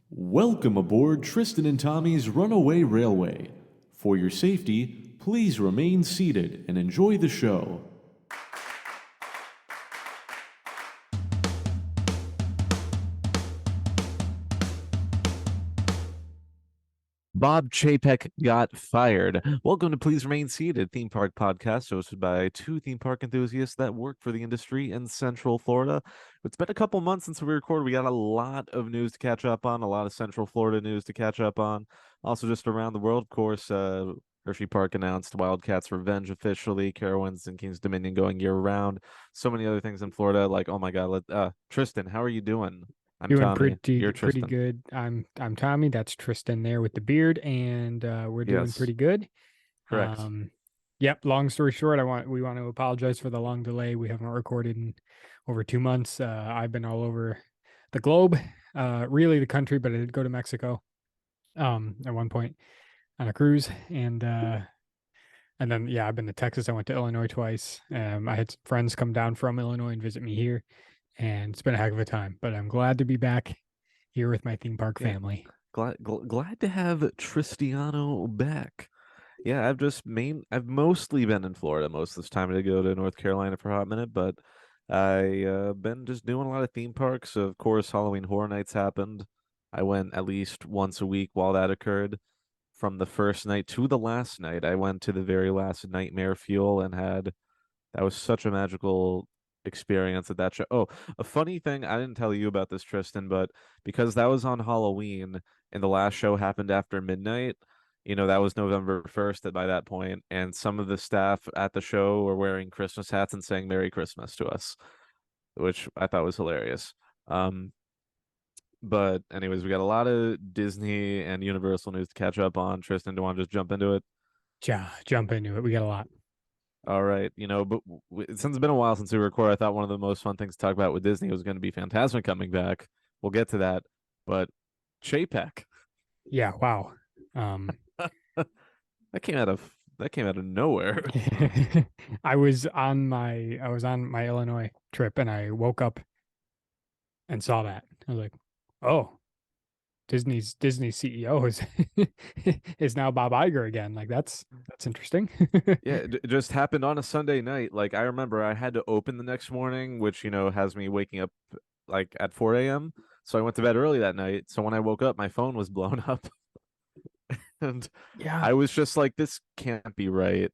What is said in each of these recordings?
Welcome aboard Tristan and Tommy's Runaway Railway. For your safety, please remain seated and enjoy the show. Bob Chapek got fired. Welcome to Please Remain Seated, theme park podcast hosted by two theme park enthusiasts that work for the industry in Central Florida. It's been a couple months since we recorded. We got a lot of news to catch up on, a lot of Central Florida news to catch up on. Also, just around the world, of course, Hershey Park announced Wildcats Revenge officially, Carowinds and Kings Dominion going year round. So many other things in Florida. Like, oh my God, Tristan, how are you doing? I'm Doing Tommy. pretty You're pretty Tristan. good. I'm Tommy. That's Tristan there with the beard, and we're doing Yes, pretty good. correct. Yep. Long story short, we want to apologize for the long delay. We haven't recorded in over 2 months. I've been all over the globe, really the country, but I did go to Mexico at one point on a cruise, and then yeah, I've been to Texas. I went to Illinois twice. I had some friends come down from Illinois and visit me here, and it's been a heck of a time. But I'm glad to be back here with my theme park Yeah, family. glad to have Tristiano back. Yeah, I've mostly been in Florida most of this time. To go to North Carolina for a hot minute, but I been just doing a lot of theme parks. Of course, Halloween Horror Nights happened. I went at least once a week while that occurred. From the first night to the last night, I went to the very last Nightmare Fuel and had that was such a magical experience at that show. Oh, a funny thing, I didn't tell you about this, Tristan, but because that was on Halloween and the last show happened after midnight, that was November 1st by that point, and some of the staff at the show were wearing Christmas hats and saying Merry Christmas to us, which I thought was hilarious. Um, but anyways, we got a lot of Disney and Universal news to catch up on. Tristan, do you want to just jump into it? Yeah, jump into it. We got a lot. All right, but since it's been a while since we recorded, I thought one of the most fun things to talk about with Disney was going to be Fantasmic coming back. We'll get to that, but Chapek, Yeah, wow. Um, that came out of nowhere. I was on my Illinois trip, and I woke up and saw that. I was like, oh, Disney CEO is is now Bob Iger again. Like that's interesting. Yeah, it just happened on a Sunday night. Like I remember, I had to open the next morning, which has me waking up like at 4 a.m. So I went to bed early that night. So when I woke up, my phone was blown up. And Yeah, I was just like, this can't be right.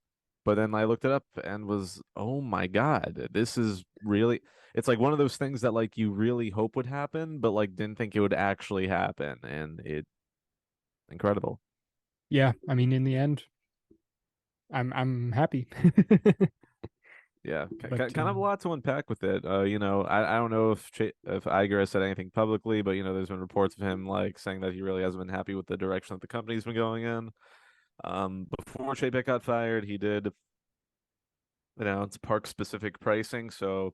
But then I looked it up and was, oh my God, this is really, it's like one of those things that like you really hope would happen, but like didn't think it would actually happen. And incredible. yeah. I mean, in the end, I'm happy. Yeah, But kind of a lot to unpack with it. I don't know if Iger has said anything publicly, but there's been reports of him like saying that he really hasn't been happy with the direction that the company's been going in. Before Chapek got fired, he did announce park specific pricing. So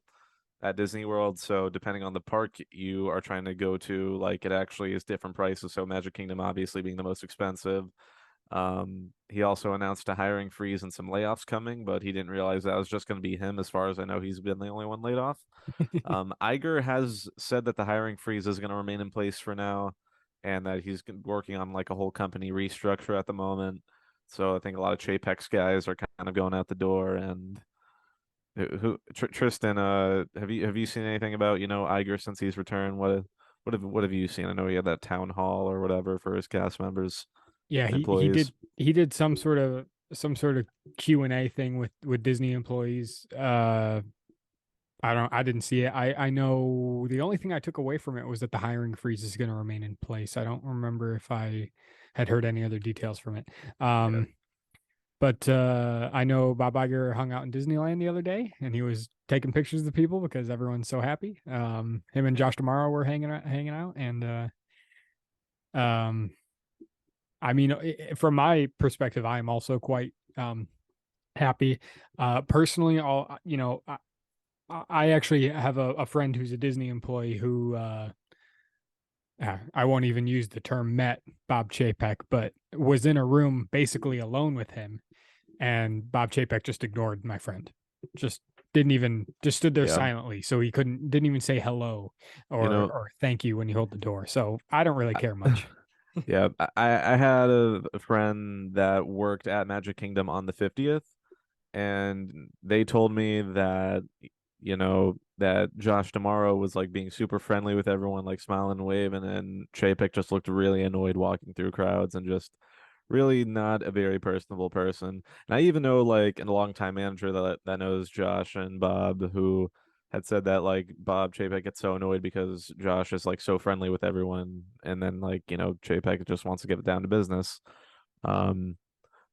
at Disney World, so depending on the park you are trying to go to, like it actually is different prices. So Magic Kingdom obviously being the most expensive. He also announced a hiring freeze and some layoffs coming, but he didn't realize that was just going to be him. As far as I know, he's been the only one laid off. Iger has said that the hiring freeze is going to remain in place for now, and that he's working on like a whole company restructure at the moment. So I think a lot of Chapek's guys are kind of going out the door. And Tristan, have you seen anything about Iger since he's returned? What have you seen? I know he had that town hall or whatever for his cast members yeah, and he employees. did some sort of Q&A thing with Disney employees. I didn't see it. I know the only thing I took away from it was that the hiring freeze is going to remain in place. I don't remember if I had heard any other details from it. Yeah. But I know Bob Iger hung out in Disneyland the other day, and he was taking pictures of the people because everyone's so happy. Him and Josh Tomorrow were hanging out, and um, I mean, from my perspective, I am also quite happy. Personally, I actually have a friend who's a Disney employee who I won't even use the term met Bob Chapek, but was in a room basically alone with him, and Bob Chapek just ignored my friend. Just didn't even just stood there Yeah. silently, so he didn't even say hello You know, or thank you when you hold the door. So I don't really care much. yeah, I had a friend that worked at Magic Kingdom on the 50th, and they told me that that Josh tomorrow was like being super friendly with everyone, like smiling and waving, and Chapek just looked really annoyed walking through crowds and just really not a very personable person. And I even know like a longtime manager that knows Josh and Bob, who had said that like Bob Chapek gets so annoyed because Josh is like so friendly with everyone, and then like Chapek just wants to get it down to business. Um,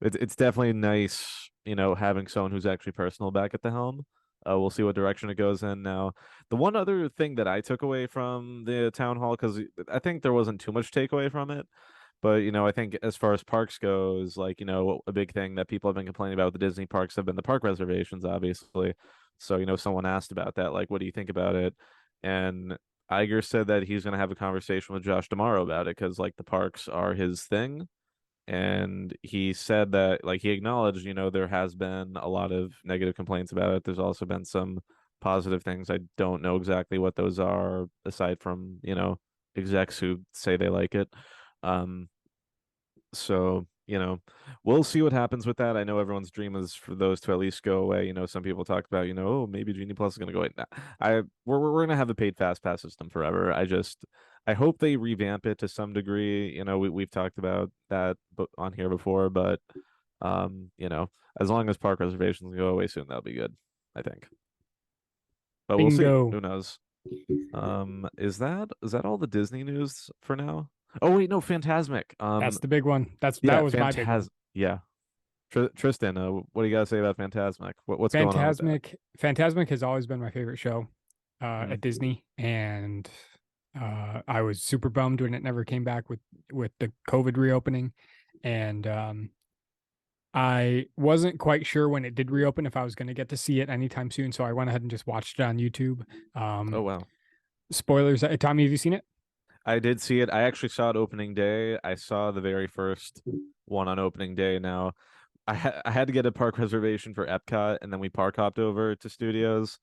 it's definitely nice, having someone who's actually personal back at the helm. We'll see what direction it goes in now. The one other thing that I took away from the town hall, because I think there wasn't too much takeaway from it, but I think as far as parks goes, like a big thing that people have been complaining about with the Disney parks have been the park reservations, obviously. So someone asked about that, like, what do you think about it? And Iger said that he's going to have a conversation with Josh tomorrow about it because like the parks are his thing, and he said that like he acknowledged there has been a lot of negative complaints about it. There's also been some positive things. I don't know exactly what those are aside from execs who say they like it. um so we'll see what happens with that. I know everyone's dream is for those to at least go away. Some people talk about oh, maybe Genie Plus is going to go away. Nah, we're going to have a paid fast pass system forever. I hope they revamp it to some degree. We've talked about that on here before, but as long as park reservations go away soon, that'll be good, I think. But we'll see. Bingo. Who knows? Is that all the Disney news for now? Oh wait, no, Fantasmic. That's the big one. That Yeah, was my big one. yeah. Tristan, what do you gotta say about Fantasmic? What's going on with that? Fantasmic has always been my favorite show Mm. at Disney, and I was super bummed when it never came back with the COVID reopening, and I wasn't quite sure when it did reopen if I was going to get to see it anytime soon, so I went ahead and just watched it on YouTube. Oh wow. Spoilers, Tommy, have you seen it? I did see it. I actually saw it opening day. I saw the very first one on opening day. Now, I had to get a park reservation for Epcot, and then we park hopped over to Studios,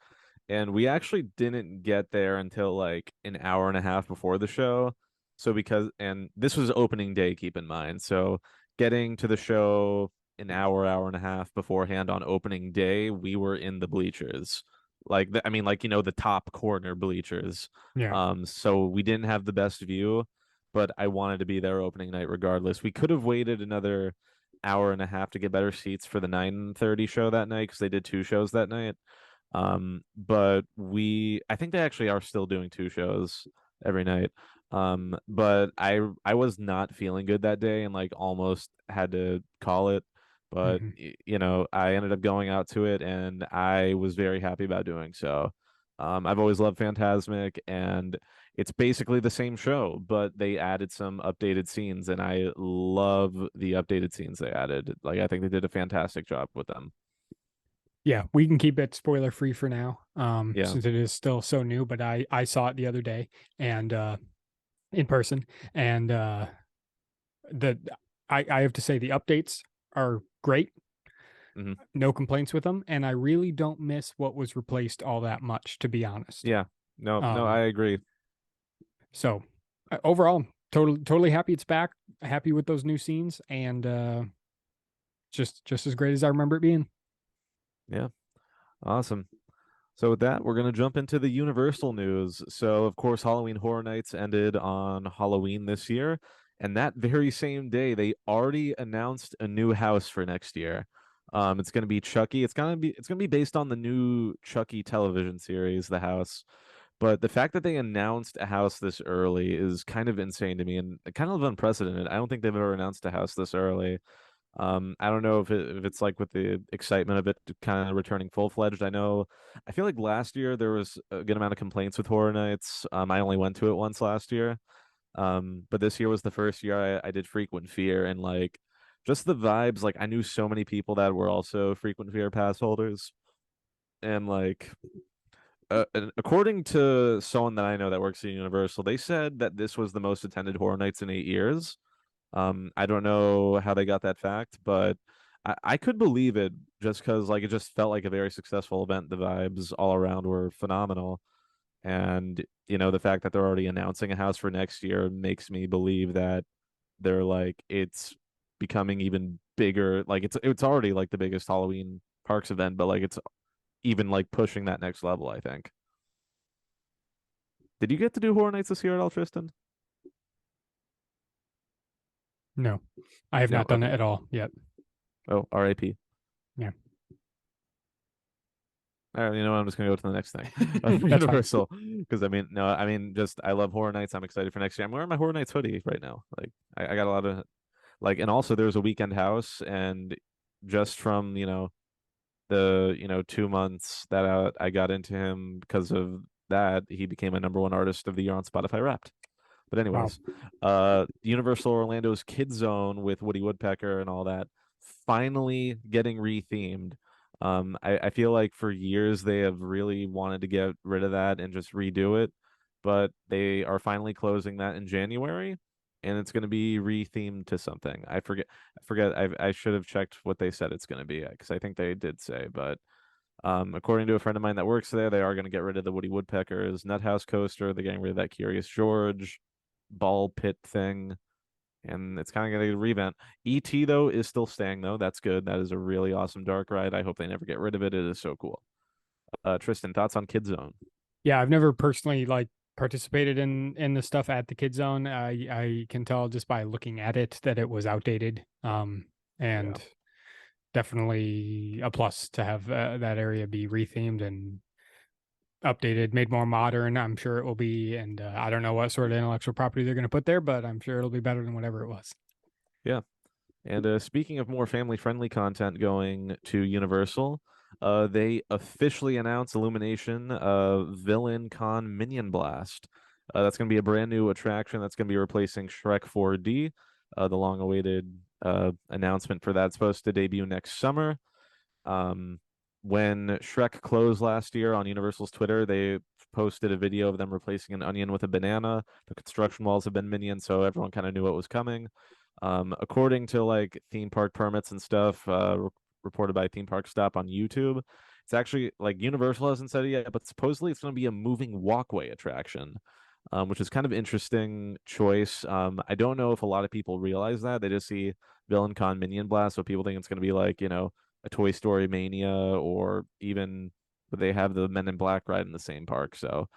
and we actually didn't get there until like an hour and a half before the show. So and this was opening day, keep in mind. So getting to the show an hour and a half beforehand on opening day, we were in the bleachers. Like I mean, like the top corner bleachers. Yeah. So we didn't have the best view, but I wanted to be there opening night regardless. We could have waited another hour and a half to get better seats for the 9:30 show that night because they did two shows that night. But I think they actually are still doing two shows every night. But I was not feeling good that day and like almost had to call it. But Hmm. I ended up going out to it and I was very happy about doing so. I've always loved Fantasmic, and it's basically the same show, but they added some updated scenes, and I love the updated scenes they added. Like I think they did a fantastic job with them. Yeah, we can keep it spoiler free for now, Yeah. since it is still so new. But I saw it the other day and in person, and the I have to say the updates are great. Hmm. No complaints with them, and I really don't miss what was replaced all that much, to be honest. Yeah. No, no, I Um, agree. so overall, totally happy it's back. Happy with those new scenes, and just as great as I remember it being. Yeah. Awesome. So with that, we're going to jump into the Universal news. So of course, Halloween Horror Nights ended on Halloween this year, and that very same day, they already announced a new house for next year. It's going to be Chucky. It's going to be based on the new Chucky television series, The House. But the fact that they announced a house this early is kind of insane to me and kind of unprecedented. I don't think they've ever announced a house this early. I don't know if it's like with the excitement of it kind of returning full fledged. I feel like last year there was a good amount of complaints with Horror Nights. I only went to it once last year. But this year was the first year I did Frequent Fear, and like just the vibes. Like I knew so many people that were also Frequent Fear pass holders, and like and according to someone that I know that works at Universal, they said that this was the most attended Horror Nights in 8 years. I don't know how they got that fact, but I could believe it just because like it just felt like a very successful event. The vibes all around were phenomenal. And the fact that they're already announcing a house for next year makes me believe that they're like it's becoming even bigger. Like it's already like the biggest Halloween parks event, but like it's even like pushing that next level, I think. Did you get to do Horror Nights this year at all, Tristan? No, I have No, not done it okay. at all yet. Oh, RIP. Yeah, All right, you know what? I'm just gonna go to the next thing. that's fine. Universal, because I mean, no, I mean, just I love Horror Nights. I'm excited for next year. I'm wearing my Horror Nights hoodie right now. Like, I got a lot of like, and also there's a weekend house, and just from the 2 months that I got into him because of that, he became a number one artist of the year on Spotify Wrapped. But Wow. anyways, Universal Orlando's KidZone with Woody Woodpecker and all that finally getting rethemed. I feel like for years they have really wanted to get rid of that and just redo it, but they are finally closing that in January, and it's going to be rethemed to something. I forget. I should have checked what they said it's going to be because I think they did say, but according to a friend of mine that works there, they are going to get rid of the Woody Woodpecker's Nut House coaster. They're getting rid of that Curious George ball pit thing, and it's kind of going to revamp. ET though is still staying though. That's good. That is a really awesome dark ride. I hope they never get rid of it. It is so cool. Tristan, thoughts on Kid Zone? Yeah, I've never personally like participated in the stuff at the Kid Zone. I can tell just by looking at it that it was outdated. Yeah. And definitely a plus to have that area be rethemed and updated, made more modern. I'm sure it will be, and I don't know what sort of intellectual property they're going to put there, but I'm sure it'll be better than whatever it was. Yeah. And speaking of more family-friendly content going to Universal, they officially announced Illumination Villain Con Minion Blast. That's going to be a brand new attraction that's going to be replacing Shrek 4D. The long-awaited announcement for that's supposed to debut next summer. Um, when Shrek closed last year on Universal's Twitter, they posted a video of them replacing an onion with a banana. The construction walls have been minions, so everyone kind of knew what was coming. According to like theme park permits and stuff, reported by Theme Park Stop on YouTube, it's actually like Universal hasn't said it yet, but supposedly it's going to be a moving walkway attraction, which is kind of interesting choice. I don't know if a lot of people realize that they just see Villain Con Minion Blast, so people think it's going to be like a Toy Story Mania, or even they have the Men in Black ride in the same park. So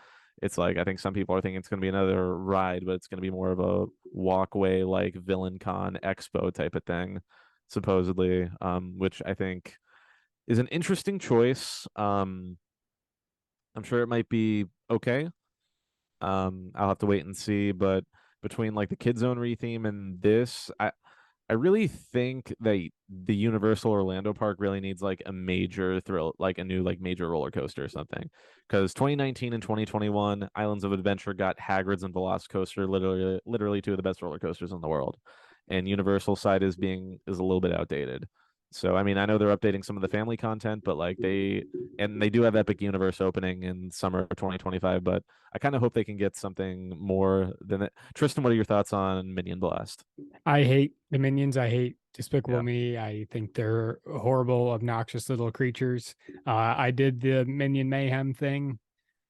it's like I think some people are thinking it's going to be another ride, but it's going to be more of a walkway like Villain Con Expo type of thing, supposedly, which I think is an interesting choice. I'm sure it might be okay. I'll have to wait and see, but between like the Kid Zone retheme and this, I really think that the Universal Orlando Park really needs like a major thrill, like a new like major roller coaster or something. Because 2019 and 2021, Islands of Adventure got Hagrid's and Velocicoaster, literally two of the best roller coasters in the world, and Universal side is a little bit outdated. So I mean, I know they're updating some of the family content, but like they do have Epic Universe opening in summer of 2025, but I kind of hope they can get something more than that. Tristan, what are your thoughts on Minion Blast? I hate the minions. I hate Despicable Yeah. Me. I think they're horrible, obnoxious little creatures. I did the Minion Mayhem thing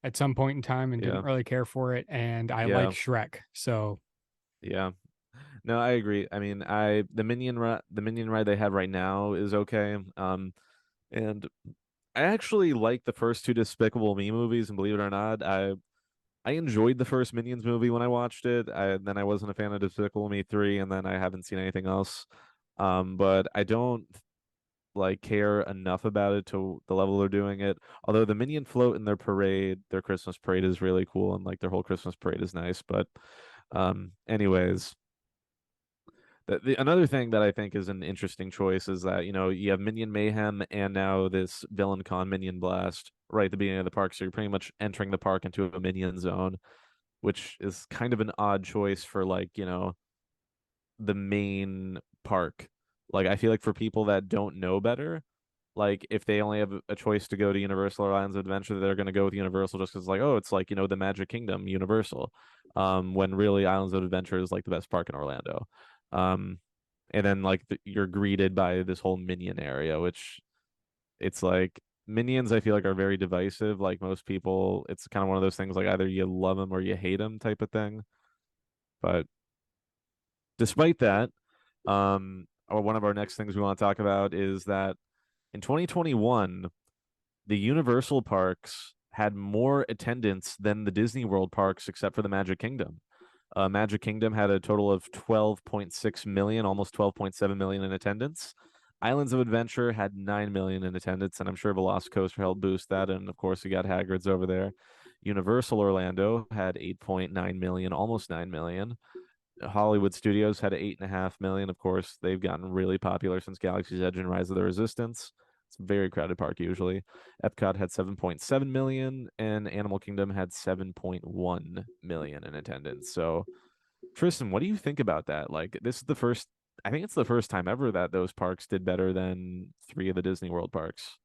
at some point in time and didn't Yeah. really care for it. And I like Yeah. Shrek. So Yeah. No, I agree. I mean, the Minion ride they have right now is okay. And I actually like the first two Despicable Me movies, and believe it or not, I enjoyed the first Minions movie when I watched it. Then I wasn't a fan of Despicable Me 3, and then I haven't seen anything else. But I don't like care enough about it to the level they're doing it. Although the Minion float in their parade, their Christmas parade is really cool, and like their whole Christmas parade is nice. But anyways, another thing that I think is an interesting choice is that you have Minion Mayhem and now this Villain Con Minion Blast right at the beginning of the park, so you're pretty much entering the park into a Minion zone, which is kind of an odd choice for like the main park. Like I feel like for people that don't know better, like if they only have a choice to go to Universal or Islands of Adventure, they're going to go with Universal just because like, oh, it's like the Magic Kingdom Universal, when really Islands of Adventure is like the best park in Orlando. Um, and then like you're greeted by this whole minion area, which it's like minions I feel like are very divisive. Like most people, it's kind of one of those things like either you love them or you hate them type of thing. But despite that, one of our next things we want to talk about is that in 2021, the Universal parks had more attendance than the Disney World parks, except for the Magic Kingdom. Magic Kingdom had a total of 12.6 million, almost 12.7 million in attendance. Islands of Adventure had 9 million in attendance, and I'm sure Velocicoaster helped boost that. And of course, you got Hagrid's over there. Universal Orlando had 8.9 million, almost 9 million. Hollywood Studios had 8.5 million. Of course, they've gotten really popular since Galaxy's Edge and Rise of the Resistance. It's a very crowded park usually. Epcot had 7.7 million, and Animal Kingdom had 7.1 million in attendance. So, Tristan, what do you think about that? Like, this is the first, I think it's the first time ever that those parks did better than three of the Disney World parks.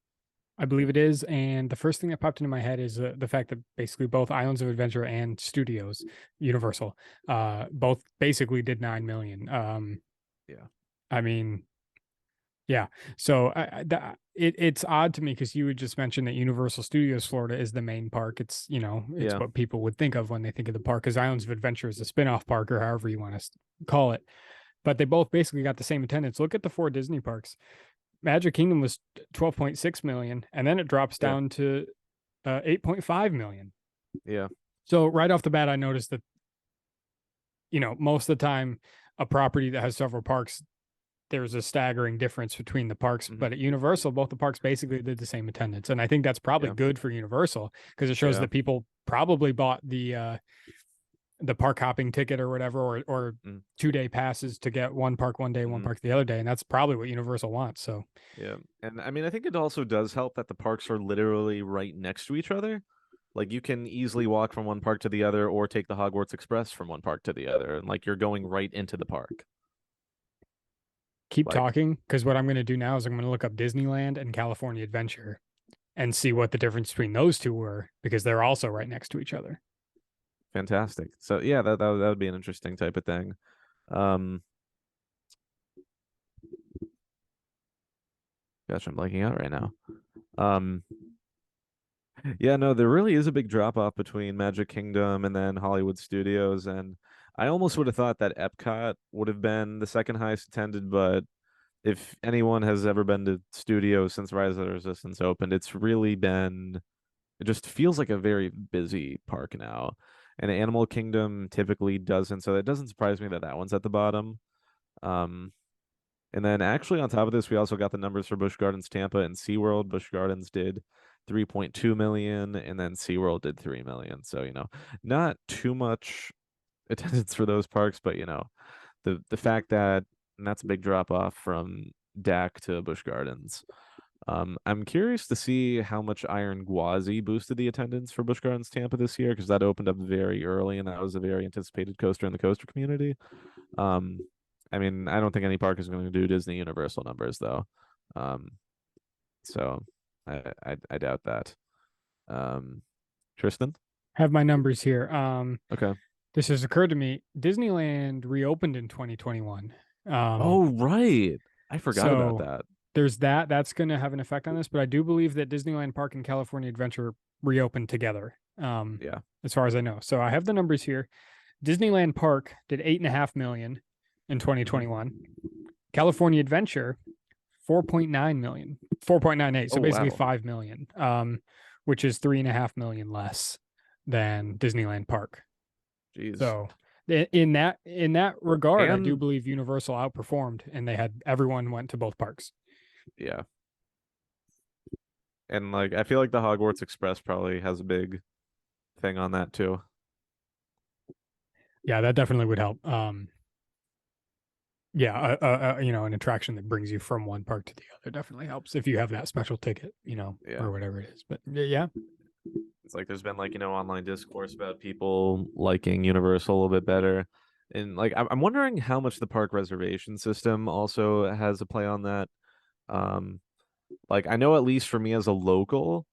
I believe it is. And the first thing that popped into my head is the fact that basically both Islands of Adventure and Studios, Universal, both basically did 9 million. Yeah. I mean, yeah. So it's odd to me because you would just mention that Universal Studios Florida is the main park. It's, it's Yeah. what people would think of when they think of the park, because Islands of Adventure is a spin-off park or however you want to call it. But they both basically got the same attendance. Look at the four Disney parks. Magic Kingdom was 12.6 million, and then it drops Yeah. down to 8.5 million. Yeah. So right off the bat, I noticed that, most of the time, a property that has several parks, there's a staggering difference between the parks. Hmm. But at Universal, both the parks basically did the same attendance, and I think that's probably Yeah. good for Universal because it shows Yeah. that people probably bought the park hopping ticket or whatever, or Mm. 2-day passes to get one park one day, one Mm. park the other day, and that's probably what Universal wants. So Yeah. And I mean, I think it also does help that the parks are literally right next to each other. Like you can easily walk from one park to the other or take the Hogwarts Express from one park to the other. And like you're going right into the park. keep Like, talking, because what I'm going to do now is I'm going to look up Disneyland and California Adventure and see what the difference between those two were, because they're also right next to each other. fantastic. So yeah, that would be an interesting type of thing. Um, gosh, I'm blanking out right now. Um, yeah, no, there really is a big drop off between Magic Kingdom and then Hollywood Studios, and I almost would have thought that Epcot would have been the second highest attended, but if anyone has ever been to studios since Rise of the Resistance opened, it's really been, it just feels like a very busy park now. And Animal Kingdom typically doesn't, so it doesn't surprise me that that one's at the bottom. Um, and then actually on top of this, we also got the numbers for Busch Gardens Tampa and SeaWorld. Busch Gardens did 3.2 million and then SeaWorld did 3 million. So, not too much attendance for those parks, but the fact that, and that's a big drop off from DAC to Busch Gardens. I'm curious to see how much Iron Gwazi boosted the attendance for Busch Gardens Tampa this year because that opened up very early and that was a very anticipated coaster in the coaster community. Um, I mean, I don't think any park is going to do Disney Universal numbers though. Um, so I doubt that. Um, Tristan? Have my numbers here. Okay. This has occurred to me. Disneyland reopened in 2021. Oh, right. I forgot about So that. there's that. That's going to have an effect on this, but I do believe that Disneyland Park and California Adventure reopened together, Yeah. as far as I know. So I have the numbers here. Disneyland Park did 8.5 million in Hmm. 2021. California Adventure 4.9 million, 4.98. Oh, So basically wow. 5 million, which is 3.5 million less than Disneyland Park. Jeez. So in that regard, I do And believe Universal outperformed, and they had everyone went to both parks. yeah. And like I feel like the Hogwarts Express probably has a big thing on that too. Yeah, that definitely would help. Yeah, an attraction that brings you from one park to the other definitely helps if you have that special ticket, Yeah. or whatever it is. But yeah, It's like there's been like, online discourse about people liking Universal a little bit better. And like I'm wondering how much the park reservation system also has a play on that. Um like I know at least for me as a local,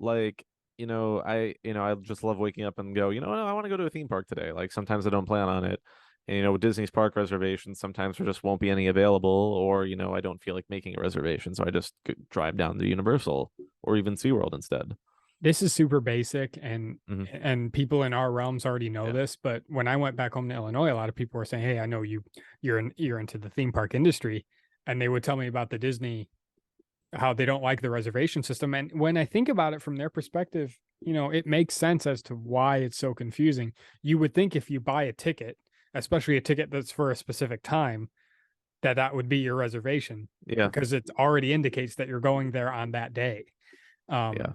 like, I just love waking up and go, I want to go to a theme park today. Like sometimes I don't plan on it. And with Disney's park reservations, sometimes there just won't be any available, or I don't feel like making a reservation, so I just drive down to Universal or even SeaWorld instead. This is super basic, and Hmm. people in our realms already know Yeah, this, but when I went back home to Illinois, a lot of people were saying, "Hey, I know you're into the theme park industry," and they would tell me about the Disney, how they don't like the reservation system. And when I think about it from their perspective, it makes sense as to why it's so confusing. You would think if you buy a ticket, especially a ticket that's for a specific time, that would be your reservation, yeah, because it already indicates that you're going there on that day. yeah, Um,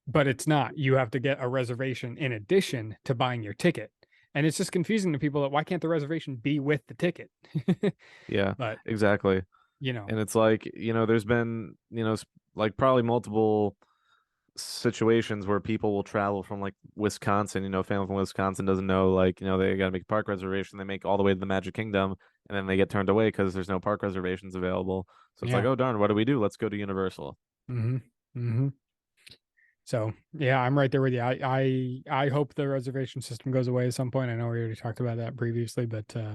but it's not. You have to get a reservation in addition to buying your ticket. And it's just confusing to people that why can't the reservation be with the ticket? yeah, But, exactly. you know, And it's like, there's been, like probably multiple situations where people will travel from like Wisconsin, family from Wisconsin doesn't know, like, they got to make a park reservation. They make all the way to the Magic Kingdom and then they get turned away because there's no park reservations available. So it's like, yeah. oh, darn, what do we do? Let's go to Universal. Hmm. Hmm. So yeah, I'm right there with you. I hope the reservation system goes away at some point. I know we already talked about that previously, but Yeah.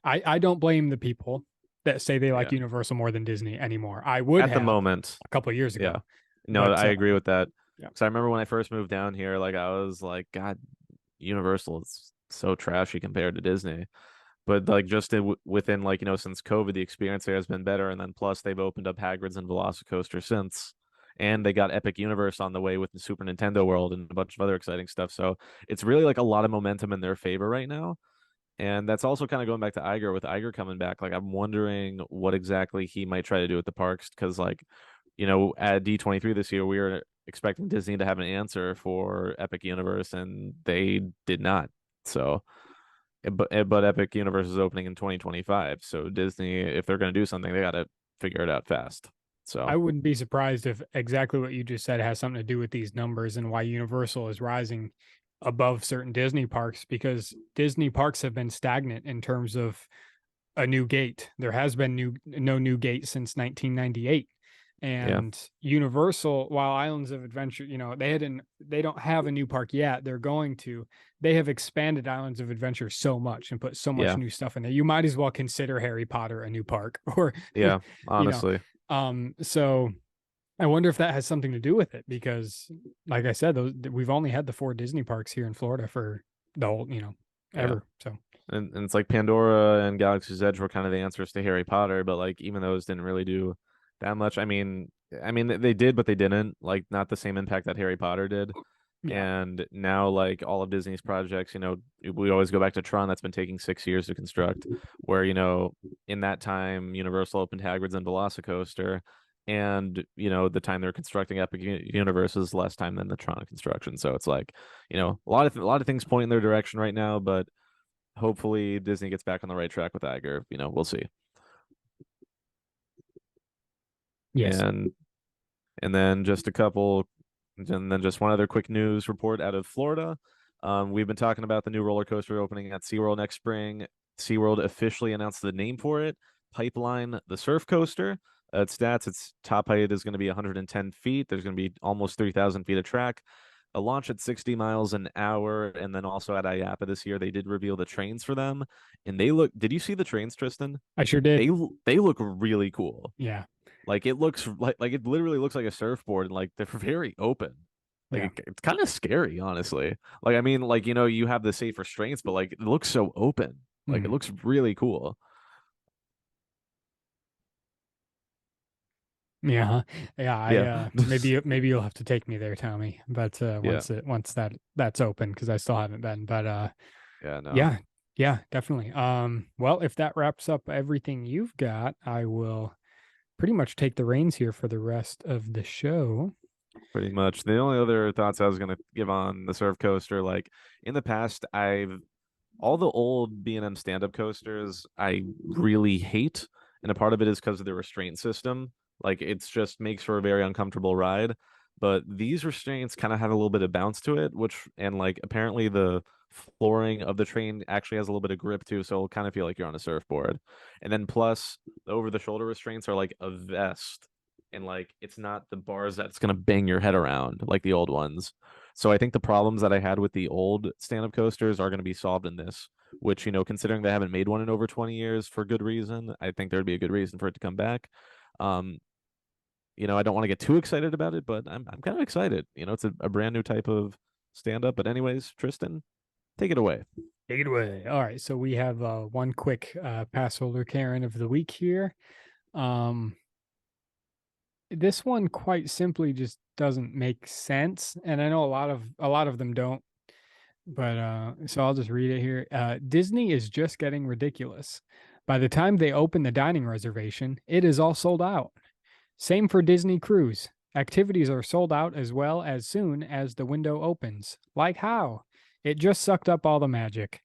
I don't blame the people that say they like Yeah. Universal more than Disney anymore. I would At the have moment. a couple of years Yeah. ago, No, but I agree with that. yeah, Because I remember when I first moved down here, like I was like, God, Universal is so trashy compared to Disney. But like just within like since COVID, the experience there has been better, and then plus they've opened up Hagrid's and Velocicoaster since, and they got Epic Universe on the way with the Super Nintendo World and a bunch of other exciting stuff. So it's really like a lot of momentum in their favor right now, and that's also kind of going back to Iger with Iger coming back. Like I'm wondering what exactly he might try to do with the parks because like at D23 this year we were expecting Disney to have an answer for Epic Universe, and they did not. So but Epic Universe is opening in 2025. So Disney, if they're going to do something, they got to figure it out fast. I So wouldn't be surprised if exactly what you just said has something to do with these numbers and why Universal is rising above certain Disney parks, because Disney parks have been stagnant in terms of a new gate. There has been no new gate since 1998. yeah, And Universal, while Islands of Adventure, they don't have a new park yet. They're going to. They have expanded Islands of Adventure so much and put so much yeah, new stuff in there. You might as well consider Harry Potter a new park, or yeah. you know. Honestly, So I wonder if that has something to do with it, because, like I said, we've only had the 4 Disney parks here in Florida for the whole, yeah. ever. So And it's like Pandora and Galaxy's Edge were kind of the answers to Harry Potter, but like even those didn't really do that much. I mean they did, but they didn't. Like not the same impact that Harry Potter did. yeah, And now, like all of Disney's projects, we always go back to Tron. That's been taking 6 years to construct. Where in that time, Universal opened Hagrid's and Velocicoaster, and the time they're constructing Epic Universe is less time than the Tron construction. So it's like, a lot of things point in their direction right now, but hopefully Disney gets back on the right track with Iger. We'll see. yes, And and then just a couple, and then just one other quick news report out of Florida. We've been talking about the new roller coaster opening at SeaWorld next spring. SeaWorld officially announced the name for it, Pipeline the Surf Coaster. Its top height is going to be 110 feet. There's going to be almost 3,000 feet of track. A launch at 60 miles an hour, and then also at IAPA this year, they did reveal the trains for them, and they look. Did you see the trains, Tristan? I sure They did. they look really cool. Yeah, Like it looks like it literally looks like a surfboard, and like they're very open. Like yeah. it's kind of scary, honestly. Like I mean, like you have the safe restraints, but like it looks so open. Like it Mhm. looks really cool. Yeah, huh. Yeah. I Yeah, maybe you'll have to take me there, Tommy. But yeah, once that's open, because I still haven't been. But yeah. No, yeah, yeah, definitely. Well, if that wraps up everything you've got, I will pretty much take the reins here for the rest of the show. pretty much. The only other thoughts I was gonna give on the surf coaster, like in the past, I've all the old B&M stand-up coasters I really hate, and a part of it is because of the restraint system. Like it's just makes for a very uncomfortable ride. But these restraints kind of have a little bit of bounce to it, which and like apparently the flooring of the train actually has a little bit of grip too, so it'll kind of feel like you're on a surfboard. And then plus the over-the-shoulder restraints are like a vest, and like it's not the bars that's gonna bang your head around like the old ones. So I think the problems that I had with the old stand-up coasters are going to be solved in this. which, considering they haven't made one in over 20 years for good reason, I think there'd be a good reason for it to come back. Um, I don't want to get too excited about it, but I'm kind of excited. It's a brand new type of stand up. But anyways, Tristan, take it away. Take it away. All right, so we have one quick pass holder Karen of the week here. This one quite simply just doesn't make sense, and I know a lot of them don't. But so I'll just read it here. Disney is just getting ridiculous. By the time they open the dining reservation, it is all sold out. Same for Disney Cruise. Activities are sold out as well as soon as the window opens. Like how? It just sucked up all the magic.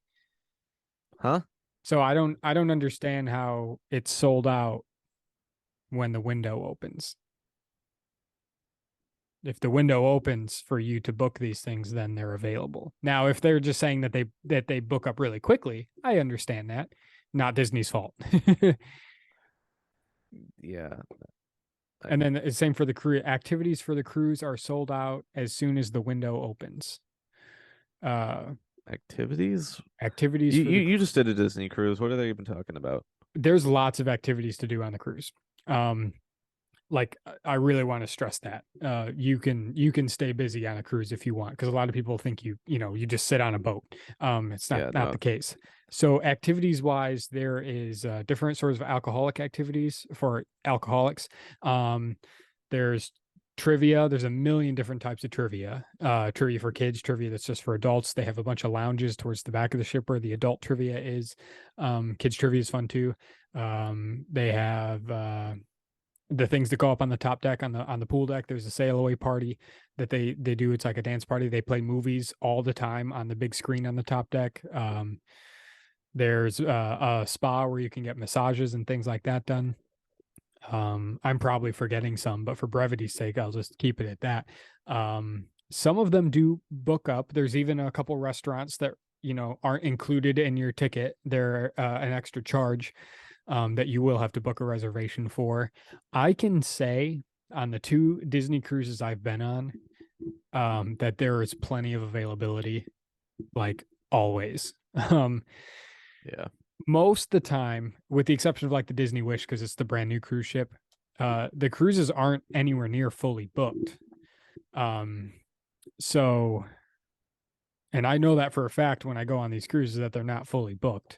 Huh? So I don't understand how it's sold out when the window opens. If the window opens for you to book these things, then they're available. Now, if they're just saying that they book up really quickly, I understand that. Not Disney's fault. Yeah. And then the same for the cruise. Activities for the cruise are sold out as soon as the window opens. Activities? Activities You, for you the you just did a Disney cruise. What are they even talking about? There's lots of activities to do on the cruise. Like I really want to stress that you can stay busy on a cruise if you want, because a lot of people think you just sit on a boat. It's not Yeah, not no. the case. So activities wise, there is different sorts of alcoholic activities for alcoholics. There's trivia. There's a million different types of trivia. Trivia for kids, trivia that's just for adults. They have a bunch of lounges towards the back of the ship where the adult trivia is. Kids trivia is fun too. They have the things that go up on the top deck on the pool deck. There's a sail away party that they do. It's like a dance party. They play movies all the time on the big screen on the top deck. There's a spa where you can get massages and things like that done. I'm probably forgetting some, but for brevity's sake, I'll just keep it at that. Some of them do book up. There's even a couple restaurants that aren't included in your ticket. They're an extra charge that you will have to book a reservation for. I can say on the 2 Disney cruises I've been on, that there is plenty of availability, like always. Yeah. Most of the time, with the exception of like the Disney Wish, because it's the brand new cruise ship, the cruises aren't anywhere near fully booked. So, and I know that for a fact when I go on these cruises that they're not fully booked.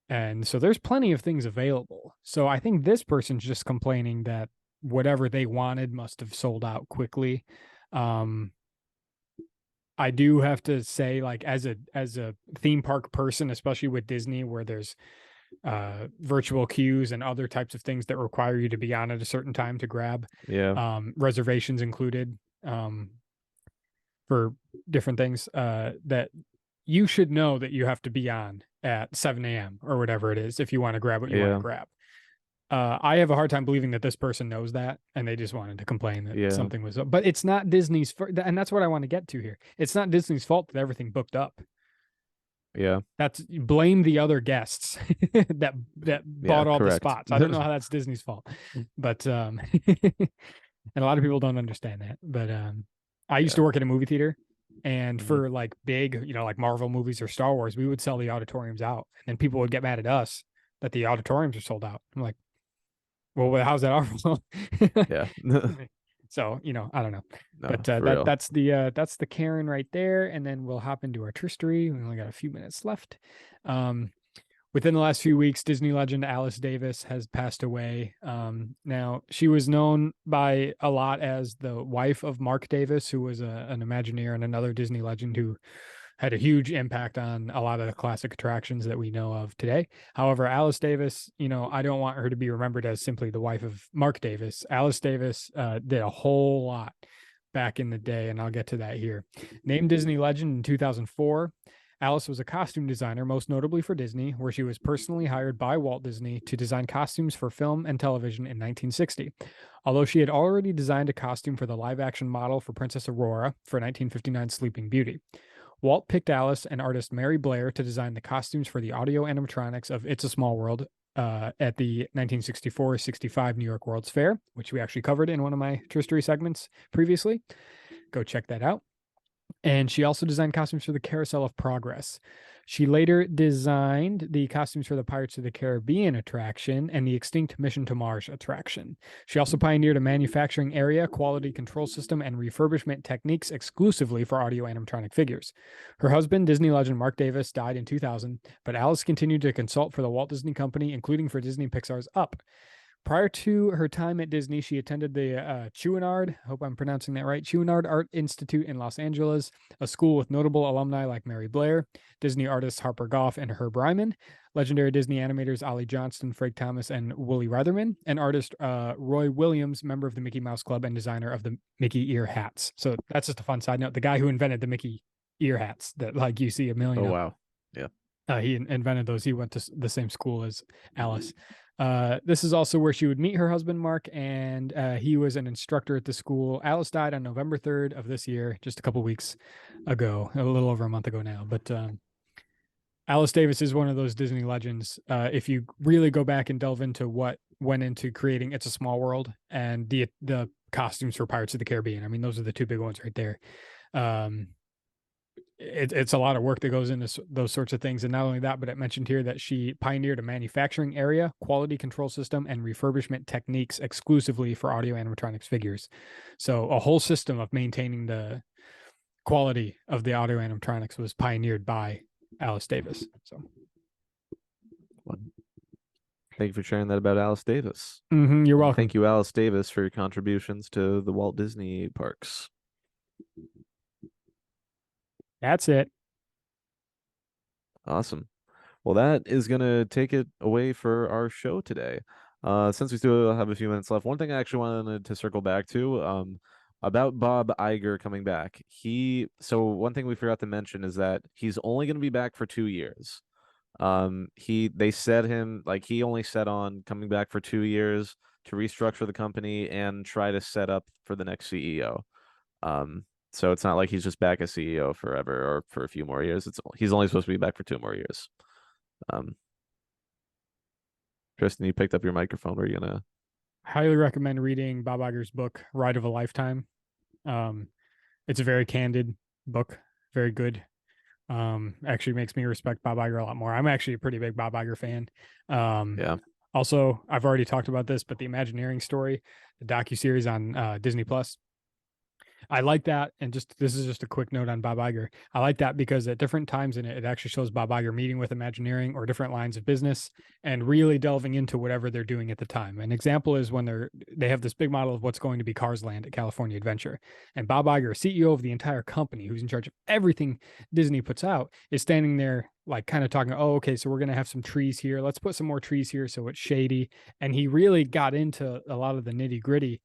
And so there's plenty of things available. So I think this person's just complaining that whatever they wanted must have sold out quickly. I do have to say, like, as a theme park person, especially with Disney, where there's virtual queues and other types of things that require you to be on at a certain time to grab, Yeah. reservations included, for different things, that you should know that you have to be on at 7 a.m. or whatever it is if you want to grab what you want to Yeah. grab. I have a hard time believing that this person knows that, and they just wanted to complain that Yeah. something was up. But it's not Disney's, and that's what I want to get to here. It's not Disney's fault that everything booked up. Yeah. That's blame the other guests that Yeah. bought all the Correct. spots. I don't know how that's Disney's fault, but and a lot of people don't understand that. But I used Yeah. to work at a movie theater, and Mhm. for like big, like Marvel movies or Star Wars, we would sell the auditoriums out, and then people would get mad at us that the auditoriums are sold out. I'm like, well, how's that our fault? Yeah. So, I don't know. No, But for real. that's the Karen right there. And then we'll hop into our TRISTory. We only got a few minutes left. Within the last few weeks, Disney legend Alice Davis has passed away. Now, she was known by a lot as the wife of Mark Davis, who was an Imagineer and another Disney legend who had a huge impact on a lot of the classic attractions that we know of today. However, Alice Davis, I don't want her to be remembered as simply the wife of Mark Davis. Alice Davis did a whole lot back in the day, and I'll get to that here. Named Disney legend in 2004, Alice was a costume designer, most notably for Disney, where she was personally hired by Walt Disney to design costumes for film and television in 1960. Although she had already designed a costume for the live-action model for Princess Aurora for 1959's Sleeping Beauty. Walt picked Alice and artist Mary Blair to design the costumes for the audio animatronics of It's a Small World at the 1964-65 New York World's Fair, which we actually covered in one of my TRISTory segments previously. Go check that out. And she also designed costumes for the Carousel of Progress. She later designed the costumes for the Pirates of the Caribbean attraction and the Extinct Mission to Mars attraction. She also pioneered a manufacturing area, quality control system, and refurbishment techniques exclusively for audio animatronic figures. Her husband, Disney legend Mark Davis, died in 2000, but Alice continued to consult for the Walt Disney Company, including for Disney Pixar's Up. Prior to her time at Disney, she attended the Chouinard, hope I'm pronouncing that right, Chouinard Art Institute in Los Angeles, a school with notable alumni like Mary Blair, Disney artists Harper Goff and Herb Ryman, legendary Disney animators Ollie Johnston, Frank Thomas, and Wooly Reitherman, and artist Roy Williams, member of the Mickey Mouse Club and designer of the Mickey ear hats. So that's just a fun side note. The guy who invented the Mickey ear hats that like you see a million Oh of. wow. Yeah. He invented those. He went to the same school as Alice. This is also where she would meet her husband, Mark, and he was an instructor at the school. Alice died on November 3rd of this year, just a couple weeks ago, a little over a month ago now. But Alice Davis is one of those Disney legends. If you really go back and delve into what went into creating It's a Small World and the costumes for Pirates of the Caribbean, I mean, those are the two big ones right there. It's a lot of work that goes into those sorts of things. And not only that, but it mentioned here that she pioneered a manufacturing area, quality control system, and refurbishment techniques exclusively for audio animatronics figures. So a whole system of maintaining the quality of the audio animatronics was pioneered by Alice Davis. So thank you for sharing that about Alice Davis. you're welcome. Thank you, Alice Davis, for your contributions to the Walt Disney parks. That's it. Awesome. Well, that is going to take it away for our show today. Since we still have a few minutes left, one thing I actually wanted to circle back to about Bob Iger coming back. So one thing we forgot to mention is that he's only going to be back for 2 years. They said he only set on coming back for 2 years to restructure the company and try to set up for the next CEO. So it's not like he's just back as CEO forever or for a few more years. He's only supposed to be back for 2 more years. Tristan, you picked up your microphone. Are you gonna? Highly recommend reading Bob Iger's book, Ride of a Lifetime. It's a very candid book, very good. Actually makes me respect Bob Iger a lot more. I'm actually a pretty big Bob Iger fan. Yeah. Also, I've already talked about this, but the Imagineering story, the docuseries on Disney Plus, I like that. And this is just a quick note on Bob Iger. I like that because at different times in it, it actually shows Bob Iger meeting with Imagineering or different lines of business and really delving into whatever they're doing at the time. An example is when they have this big model of what's going to be Cars Land at California Adventure. And Bob Iger, CEO of the entire company, who's in charge of everything Disney puts out, is standing there like kind of talking, oh, okay, so we're going to have some trees here. Let's put some more trees here so it's shady. And he really got into a lot of the nitty gritty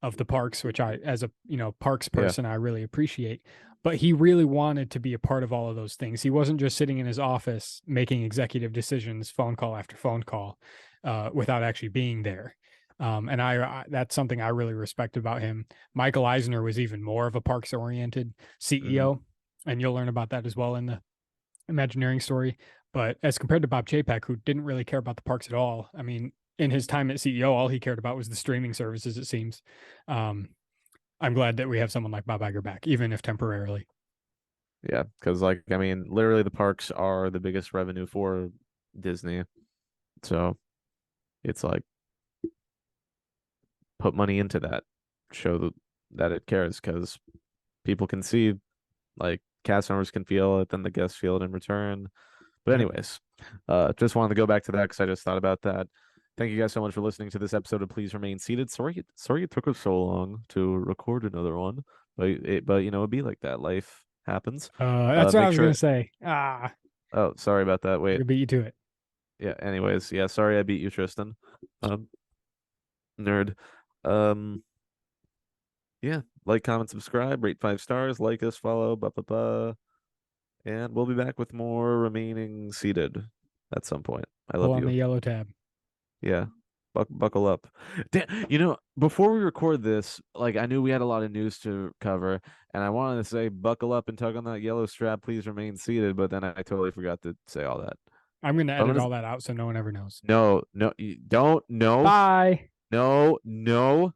of the parks, which I, as a parks person, I really appreciate. But he really wanted to be a part of all of those things. He wasn't just sitting in his office making executive decisions, phone call after phone call, without actually being there. And that's something I really respect about him. Michael Eisner was even more of a parks-oriented CEO, and you'll learn about that as well in the Imagineering story. But as compared to Bob Chapek, who didn't really care about the parks at all, I mean, in his time at CEO, all he cared about was the streaming services, it seems. I'm glad that we have someone like Bob Iger back, even if temporarily. Yeah, because literally the parks are the biggest revenue for Disney. So it's like put money into that, show that it cares, because people can see, like cast members can feel it, then the guests feel it in return. But anyways, just wanted to go back to that because I just thought about that. Thank you guys so much for listening to this episode of Please Remain Seated. Sorry it took us so long to record another one, but it'd be like that. Life happens. That's what I was gonna say. Oh, sorry about that. Wait. I beat you to it. Yeah. Anyways, yeah. Sorry, I beat you, Tristan. Nerd. Yeah. Like, comment, subscribe, rate 5 stars, like us, follow, and we'll be back with more Remaining Seated at some point. I love Pull on you. the yellow tab. Yeah. Buckle up. Before we record this, like I knew we had a lot of news to cover, and I wanted to say buckle up and tug on that yellow strap, please remain seated, but then I totally forgot to say all that. I'm gonna edit all that out so no one ever knows. No, you don't. No. Bye. No.